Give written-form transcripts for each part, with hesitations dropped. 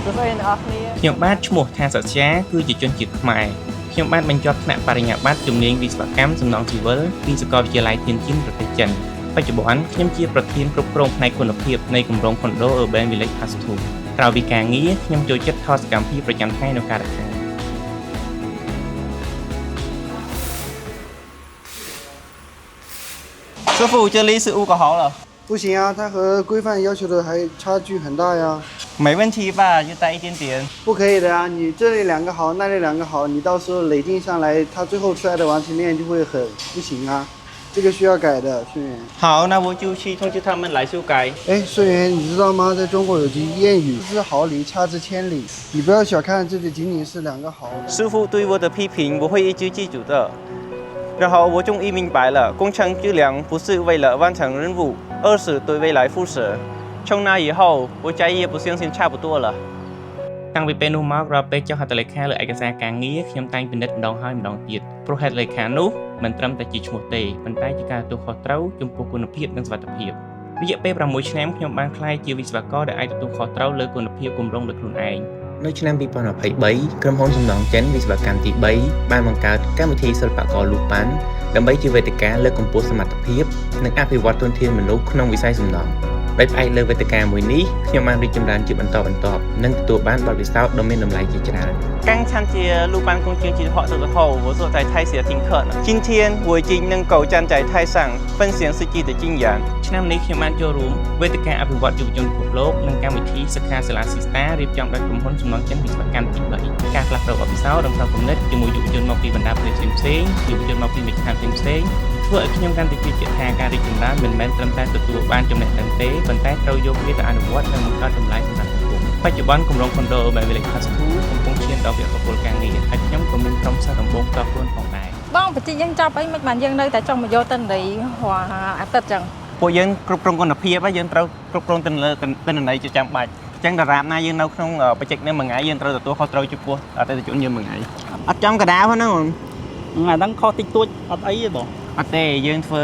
ខ្ញុំបាទឈ្មោះថាសច្ចាគឺជាជនជាតិខ្មែរខ្ញុំបានបញ្ចប់ថ្នាក់បរិញ្ញាបត្រជំនាញវិស្វកម្មសំណង់ស៊ីវិលពីសាកលវិទ្យាល័យធានជិនប្រទេសចិនបច្ចុប្បន្នខ្ញុំជាប្រធានគ្រប់គ្រងផ្នែកគុណភាពនៃគម្រោង Condo Urban Village Phase 2ក្រៅពីការងារខ្ញុំចូលចិត្តថតសកម្មភាពប្រចាំថ្ងៃនៅការដ្ឋាន师傅，这里是5个好了。不行啊，它和规范要求的还差距很大呀。没问题吧？就带一点点。不可以的啊，你这里2个好，那里2个好，你到时候累进上来，它最后出来的完成面就会很不行啊。这个需要改的，顺源。好，那我就去通知他们来修改。哎，顺源，你知道吗？在中国有句谚语，知毫厘，差之千里。你不要小看这里仅仅是2个好。师傅对我的批评，我会一直记住的。然后我终于明白了，工程质量不是为了完成任务，而是对未来负责。从那以后，我再也不相信差不多了。តាំងពីពេលនោះមករាល់ពេលចុះហត្ថលេខាលើឯកសារការងារខ្ញុំតែងពិនិត្យម្ដងហើយម្ដងទៀតព្រោះហត្ថលេខានោះមិនត្រឹមតែជាឈ្មោះទេប៉ុន្តែជាការទទួលខុសត្រូវចំពោះគុណភាពនិងសុវត្ថិភាពរយៈពេល6ឆ្នាំខ្ញុំបានក្លាយជាវិស្វករដែលអាចទទួលខុសត្រូវលើគុណភាពគម្រោងដោយខ្លួនឯងនៅឆ្នាំ2023ក្រុមហ៊ុនសំណង់ចិនវិស្វកម្មទី3បានបង្កើតកម្មវិធីសិល្បករលូប៉ាន់ដើម្បីជាវេទិកាលើកកម្ពស់សមត្ថភាពនិងអភិវឌ្ឍធនធានមនុស្សក្នុងវិស័យសំណង់ដោយផ្អែកលើវេទិកាមួយនេះខ្ញុំបានរីកចម្រើនជាបន្តបន្ទាប់និងទទួលបានបទពិសោធន៍ដ៏មានតម្លៃជាច្រើន刚参加陆班工经计划的时候我坐在台下听课呢今天我已经能够站在台上分享自己的经验ឆ្នាំនេះខ្ញុំបានចូលរួមវេទិកាអភិវឌ្ឍយុវជនពិភពលោកនិងកម្មវិធីសិក្ខាសាលាស៊ីស្តារៀបចំដោយក្រុមហ៊ុនសំណង់ចិនវិស្វកម្មទី3ការផ្លាស់ប្ដូរបទពិសោធន៍និងផ្នែកគំនិតជាមួយយុវជនមកពីបណ្ដាប្រទេសផ្សេងៗយុវជនមកពីមជ្ឈដ្ឋានផ្សេងៗធ្វើឲ្យខ្ញុំកាន់តែជឿជាក់ថាការរីកចម្រើនមិនមែនត្រឹមតែទទួលបានចំណេះដឹងទេប៉ុន្តែត្រូវយកវាទៅអនុវត្តនិងបង្កើតតម្លៃសម្រាប់សង្គមបច្ចុប្បន្នគម្រោង Condo Urban Village Phase 2កំពុងឈានដល់វគ្គប្រគល់ការងារហើយខ្ញុំក៏មានក្រុមសិស្សដំបូងតខ្លួនផងដែរបងបញ្ជាយើងចាប់អីមិនបានយើងនៅតែចង់មកយកតិន័យហួអាទិត្យចឹងពួកយើងគ្រប់គ្រងគុណភាពហើយយើងត្រូវគ្រប់គ្រងទៅលើតិន័យជាចាំបាច់អញ្ចឹងតារាបណាយើងនៅក្នុងបច្ចេកនេះមួយថ្ងៃយើងត្រូវទទួលខុសត្រូវចំពោះអតិថិជនយើងមួយថ្ងៃអត់ចំកដាហ្នឹងអាហ្នឹងខុសតិចតួចអត់អីទេបងអត់ទេយើងធ្វើ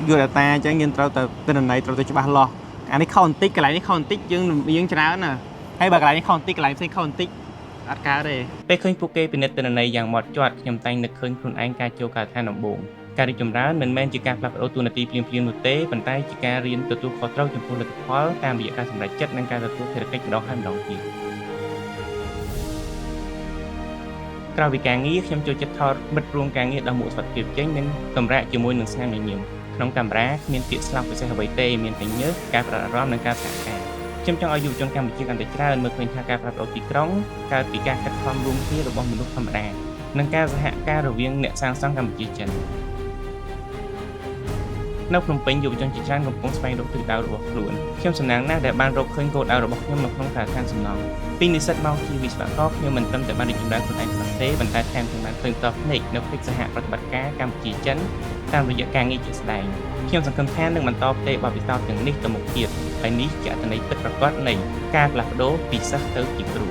យល់ data អញ្ចឹងយើងត្រូវទៅទិន្នន័យត្រូវទៅច្បាស់លាស់អានេះខុសបន្តិចកន្លែងនេះខុសបន្តិចយើងច្រើនណាហើយបើកន្លែងនេះខុសបន្តិចកន្លែងផ្សេងខុសបន្តិចអត់កើតទេពេលឃើញពួកគេពិនិត្យទិន្នន័យយ៉ាងម៉ត់ចត់ខ្ញុំតែងនឹកឃើញខ្លួនឯងការចូលការដ្ឋានដំបូងការរីកចម្រើនមិនមែនជាការផ្លាស់ប្ដូរតួនាទីភ្លាមៗនោះទេប៉ុន្តែជាការរៀនទទួលខុសត្រូវចំពោះលទ្ធផលតាមរយៈការសម្រេចចិត្តនិងការទទួលភារកិច្ចម្ដងហើយម្ដងទៀតក្រៅពីការងារខ្ញុំចូលចិត្តថតមិត្តរួមការងារដល់មុខសុខភាពចេញនិងសម្រាប់ជាមួយនឹងស្នាមញញឹមក្នុងកាមេរ៉ាគ្មានពាក្យស្លោកពិសេសអ្វីទេមានតែញើសការផ្ដោតអារម្មណ៍និងការសហការខ្ញុំចង់ឲ្យយុវជនកម្ពុជាកាន់តែច្រើនមើលឃើញថាការផ្លាស់ប្ដូរទីក្រុងកើតពីការខិតខំរួមគ្នារបស់មនុស្សធម្មតានិងការសហការរវាងអ្នកសាងសង់កម្ពុជាចិននៅភ្នំពេញយុវជនជាច្រើនកំពុងស្វែងរកទិសដៅរបស់ខ្លួនខ្ញុំសំណាងណាស់ដែលបានរកឃើញគោលដៅរបស់ខ្ញុំនៅក្នុងការដ្ឋានសំណង់ពីនិស្សិតមកជាវិស្វករខ្ញុំមិនត្រឹមតែបានរីកចម្រើនខ្លួនឯងប៉ុណ្ណោះទេប៉ុន្តែថែមទាំងបានឃើញតបភ្នែកនៅកិច្ចសហប្រតិបត្តិការកម្ពុជាចិនតាមរយៈការងារជាក់ស្ដែងខ្ញុំសង្ឃឹមថានឹងបន្តផ្ទេរបទពិសោធន៍ទាំងនេះទៅមុខទៀតហើយនេះជាអត្ថន័យពិតប្រាកដនៃការផ្លាស់ប្ដូរពីសិស្សទៅជាគ្រូ